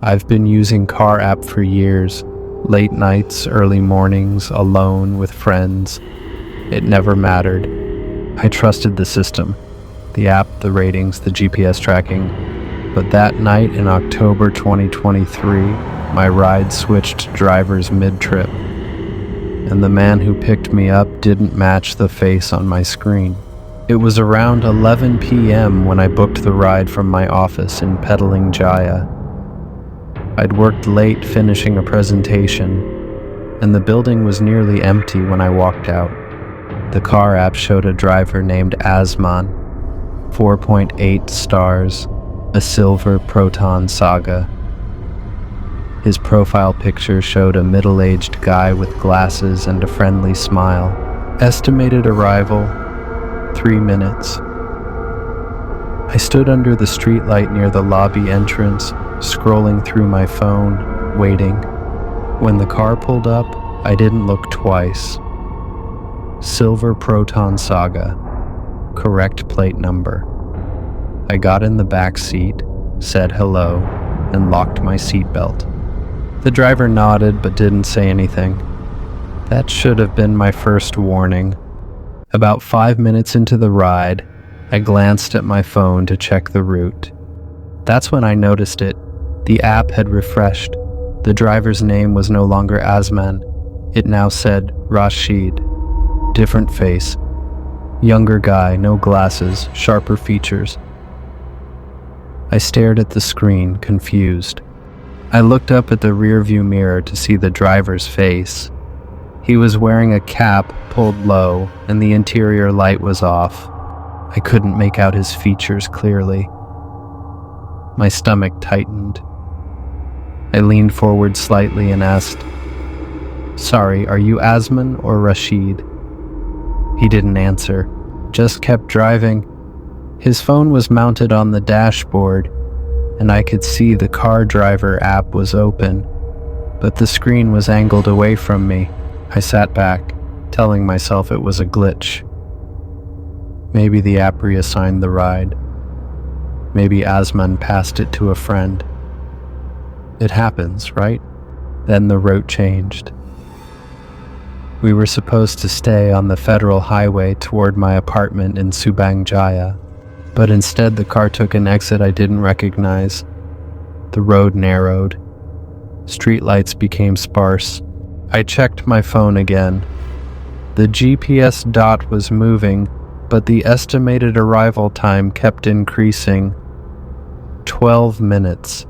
I've been using Car app for years. Late nights, early mornings, alone with friends. It never mattered. I trusted the system. The app, the ratings, the GPS tracking. But that night in October 2023, my ride switched drivers mid-trip. And the man who picked me up didn't match the face on my screen. It was around 11 p.m. when I booked the ride from my office in Petaling Jaya. I'd worked late finishing a presentation, and the building was nearly empty when I walked out. The Car app showed a driver named Asman, 4.8 stars, a silver Proton Saga. His profile picture showed a middle-aged guy with glasses and a friendly smile. Estimated arrival, 3 minutes. I stood under the streetlight near the lobby entrance, scrolling through my phone, waiting. When the car pulled up, I didn't look twice. Silver Proton Saga, correct plate number. I got in the back seat, said hello, and locked my seatbelt. The driver nodded but didn't say anything. That should have been my first warning. About 5 minutes into the ride, I glanced at my phone to check the route. That's when I noticed it. The app had refreshed. The driver's name was no longer Asman. It now said Rashid. Different face. Younger guy, no glasses, sharper features. I stared at the screen, confused. I looked up at the rearview mirror to see the driver's face. He was wearing a cap pulled low, and the interior light was off. I couldn't make out his features clearly. My stomach tightened. I leaned forward slightly and asked, "Sorry, are you Asman or Rashid?" He didn't answer, just kept driving. His phone was mounted on the dashboard, and I could see the car driver app was open, but the screen was angled away from me. I sat back, telling myself it was a glitch. Maybe the app reassigned the ride. Maybe Asman passed it to a friend. It happens, right? Then the route changed. We were supposed to stay on the federal highway toward my apartment in Subang Jaya, but instead the car took an exit I didn't recognize. The road narrowed. Streetlights became sparse. I checked my phone again. The GPS dot was moving, but the estimated arrival time kept increasing. 12 minutes.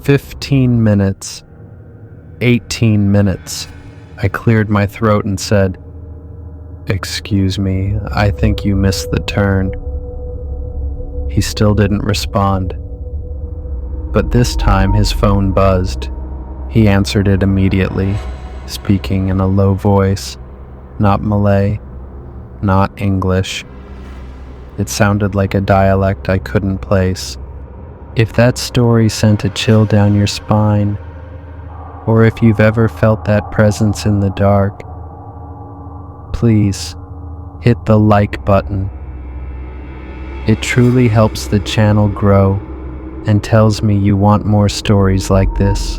15 minutes. 18 minutes. I cleared my throat and said, "Excuse me, I think you missed the turn." He still didn't respond. But this time his phone buzzed. He answered it immediately, speaking in a low voice, not Malay, not English. It sounded like a dialect I couldn't place. If that story sent a chill down your spine, or if you've ever felt that presence in the dark, please hit the like button. It truly helps the channel grow and tells me you want more stories like this.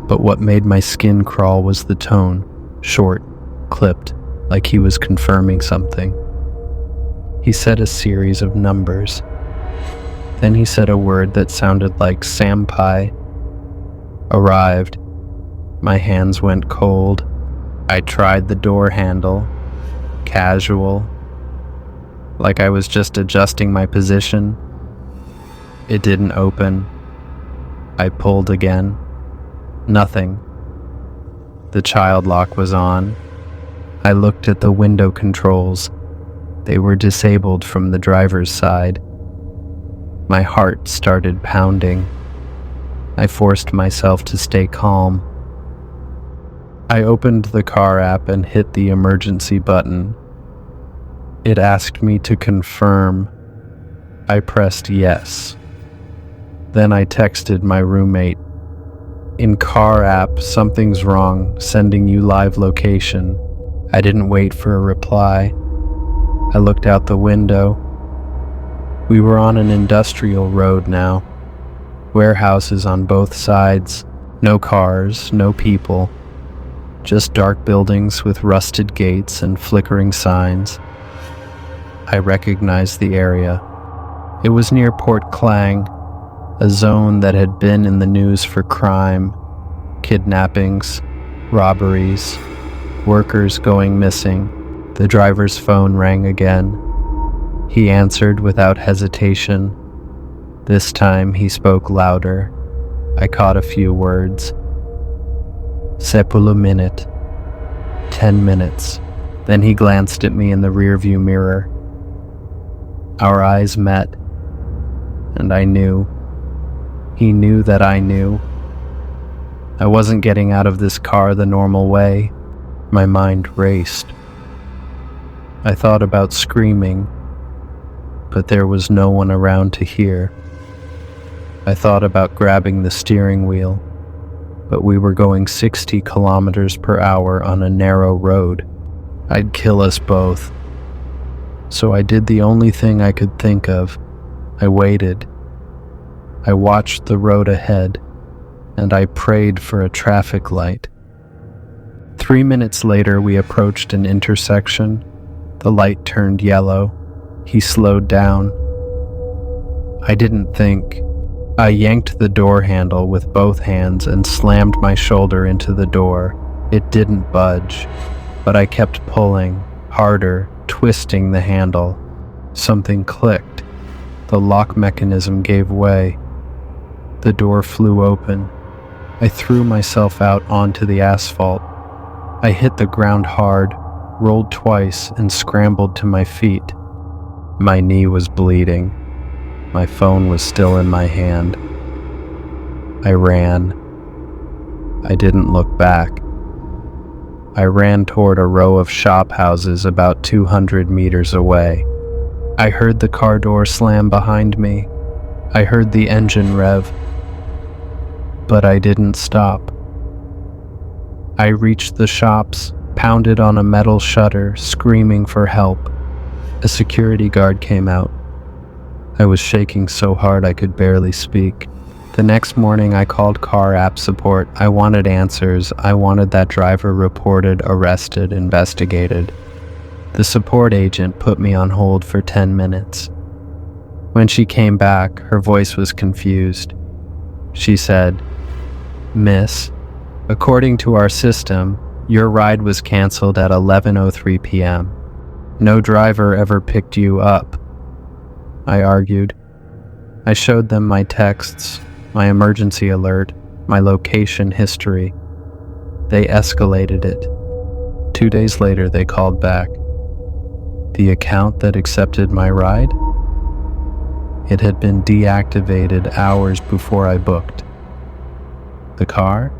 But what made my skin crawl was the tone, short, clipped, like he was confirming something. He said a series of numbers. Then he said a word that sounded like sampai. Arrived. My hands went cold. I tried the door handle. Casual. Like I was just adjusting my position. It didn't open. I pulled again. Nothing. The child lock was on. I looked at the window controls. They were disabled from the driver's side. My heart started pounding. I forced myself to stay calm. I opened the car app and hit the emergency button. It asked me to confirm. I pressed yes. Then I texted my roommate. "In car app, something's wrong, sending you live location." I didn't wait for a reply. I looked out the window. We were on an industrial road now, warehouses on both sides, no cars, no people, just dark buildings with rusted gates and flickering signs. I recognized the area. It was near Port Klang, a zone that had been in the news for crime, kidnappings, robberies, workers going missing. The driver's phone rang again. He answered without hesitation. This time he spoke louder. I caught a few words. C'est pour le minute. 10 minutes. Then he glanced at me in the rearview mirror. Our eyes met, and I knew. He knew that I knew. I wasn't getting out of this car the normal way. My mind raced. I thought about screaming, but there was no one around to hear. I thought about grabbing the steering wheel, but we were going 60 kilometers per hour on a narrow road. I'd kill us both. So I did the only thing I could think of. I waited. I watched the road ahead, and I prayed for a traffic light. 3 minutes later, we approached an intersection. The light turned yellow. He slowed down. I didn't think. I yanked the door handle with both hands and slammed my shoulder into the door. It didn't budge, but I kept pulling, harder, twisting the handle. Something clicked. The lock mechanism gave way. The door flew open. I threw myself out onto the asphalt. I hit the ground hard, rolled twice, and scrambled to my feet. My knee was bleeding. My phone was still in my hand. I ran. I didn't look back. I ran toward a row of shop houses about 200 meters away. I heard the car door slam behind me. I heard the engine rev. But I didn't stop. I reached the shops, pounded on a metal shutter, screaming for help. A security guard came out. I was shaking so hard I could barely speak. The next morning I called car app support. I wanted answers. I wanted that driver reported, arrested, investigated. The support agent put me on hold for 10 minutes. When she came back, her voice was confused. She said, "Miss, according to our system, your ride was canceled at 11:03 p.m. No driver ever picked you up." I argued. I showed them my texts, my emergency alert, my location history. They escalated it. 2 days later, they called back. The account that accepted my ride? It had been deactivated hours before I booked. The car?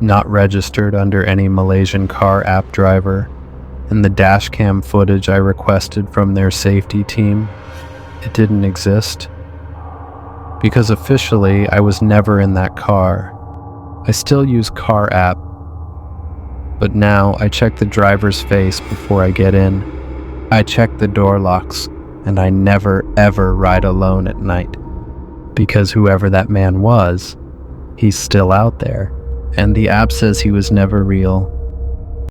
Not registered under any Malaysian car app driver, and the dashcam footage I requested from their safety team, it didn't exist. Because officially, I was never in that car. I still use car app, but now I check the driver's face before I get in. I check the door locks, and I never ever ride alone at night. Because whoever that man was, he's still out there. And the app says he was never real.